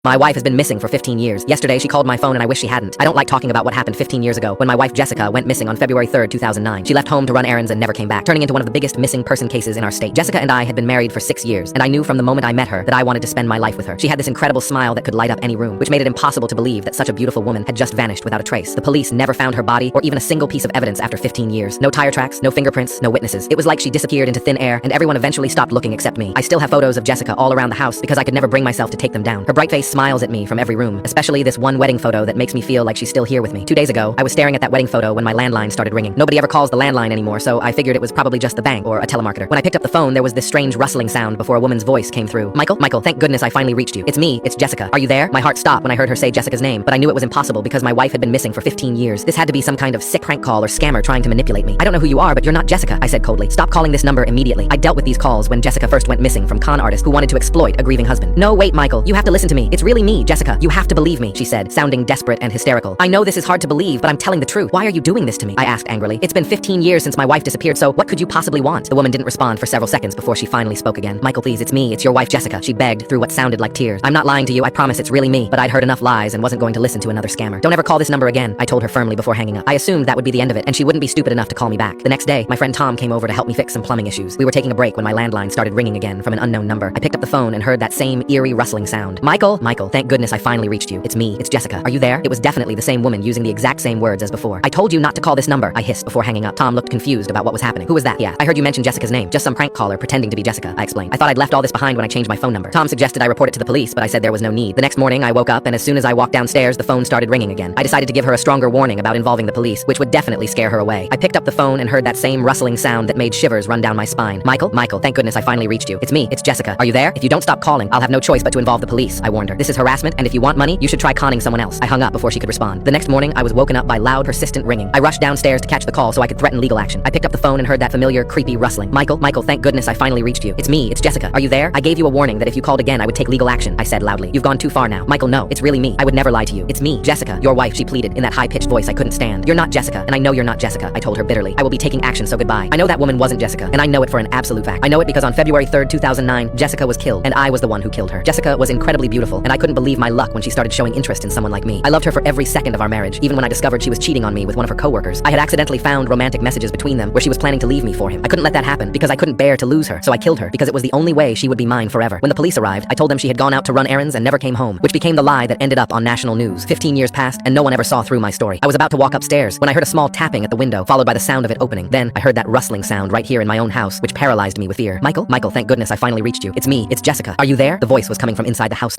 My wife has been missing for 15 years. Yesterday, she called my phone and I wish she hadn't. I don't like talking about what happened 15 years ago when my wife Jessica went missing on February 3rd, 2009. She left home to run errands and never came back, turning into one of the biggest missing person cases in our state. Jessica and I had been married for 6 years, and I knew from the moment I met her that I wanted to spend my life with her. She had this incredible smile that could light up any room, which made it impossible to believe that such a beautiful woman had just vanished without a trace. The police never found her body or even a single piece of evidence after 15 years. No tire tracks, no fingerprints, no witnesses. It was like she disappeared into thin air, and everyone eventually stopped looking except me. I still have photos of Jessica all around the house because I could never bring myself to take them down. Her bright face smiles at me from every room, especially this one wedding photo that makes me feel like she's still here with me. 2 days ago, I was staring at that wedding photo when my landline started ringing. Nobody ever calls the landline anymore, so I figured it was probably just the bank or a telemarketer. When I picked up the phone, there was this strange rustling sound before a woman's voice came through. Michael, thank goodness I finally reached you. It's me, it's Jessica. Are you there? My heart stopped when I heard her say Jessica's name, but I knew it was impossible because my wife had been missing for 15 years. This had to be some kind of sick prank call or scammer trying to manipulate me. I don't know who you are, but you're not Jessica, I said coldly. Stop calling this number immediately. I dealt with these calls when Jessica first went missing from con artists who wanted to exploit a grieving husband. No, wait, Michael, you have to listen to me. It's really me, Jessica. You have to believe me, she said, sounding desperate and hysterical. I know this is hard to believe, but I'm telling the truth. Why are you doing this to me? I asked angrily. It's been 15 years since my wife disappeared, so what could you possibly want? The woman didn't respond for several seconds before she finally spoke again. Michael, please, it's me. It's your wife, Jessica, she begged through what sounded like tears. I'm not lying to you. I promise it's really me, but I'd heard enough lies and wasn't going to listen to another scammer. Don't ever call this number again, I told her firmly before hanging up. I assumed that would be the end of it, and she wouldn't be stupid enough to call me back. The next day, my friend Tom came over to help me fix some plumbing issues. We were taking a break when my landline started ringing again from an unknown number. I picked up the phone and heard that same eerie rustling sound. Michael, thank goodness I finally reached you. It's me, it's Jessica. Are you there? It was definitely the same woman using the exact same words as before. I told you not to call this number, I hissed before hanging up. Tom looked confused about what was happening. Who was that? Yeah, I heard you mention Jessica's name. Just some prank caller pretending to be Jessica, I explained. I thought I'd left all this behind when I changed my phone number. Tom suggested I report it to the police, but I said there was no need. The next morning, I woke up, and as soon as I walked downstairs, the phone started ringing again. I decided to give her a stronger warning about involving the police, which would definitely scare her away. I picked up the phone and heard that same rustling sound that made shivers run down my spine. Michael, thank goodness I finally reached you. It's me, it's Jessica. Are you there? If you don't stop calling, I'll have no choice but to involve the police, I warned her. This is harassment, and if you want money, you should try conning someone else. I hung up before she could respond. The next morning, I was woken up by loud, persistent ringing. I rushed downstairs to catch the call so I could threaten legal action. I picked up the phone and heard that familiar, creepy rustling. Michael, thank goodness I finally reached you. It's me, it's Jessica. Are you there? I gave you a warning that if you called again, I would take legal action, I said loudly. You've gone too far now. Michael, no, it's really me. I would never lie to you. It's me, Jessica, your wife, she pleaded in that high-pitched voice I couldn't stand. You're not Jessica, and I know you're not Jessica, I told her bitterly. I will be taking action, so goodbye. I know that woman wasn't Jessica, and I know it for an absolute fact. I know it because on February 3rd, 2009, Jessica was killed, and I was the one who killed her. Jessica was incredibly beautiful, and I couldn't believe my luck when she started showing interest in someone like me. I loved her for every second of our marriage, even when I discovered she was cheating on me with one of her coworkers. I had accidentally found romantic messages between them where she was planning to leave me for him. I couldn't let that happen because I couldn't bear to lose her, so I killed her because it was the only way she would be mine forever. When the police arrived, I told them she had gone out to run errands and never came home, which became the lie that ended up on national news. 15 years passed, and no one ever saw through my story. I was about to walk upstairs when I heard a small tapping at the window, followed by the sound of it opening. Then I heard that rustling sound right here in my own house, which paralyzed me with fear. Michael, thank goodness I finally reached you. It's me, it's Jessica. Are you there? The voice was coming from inside the house.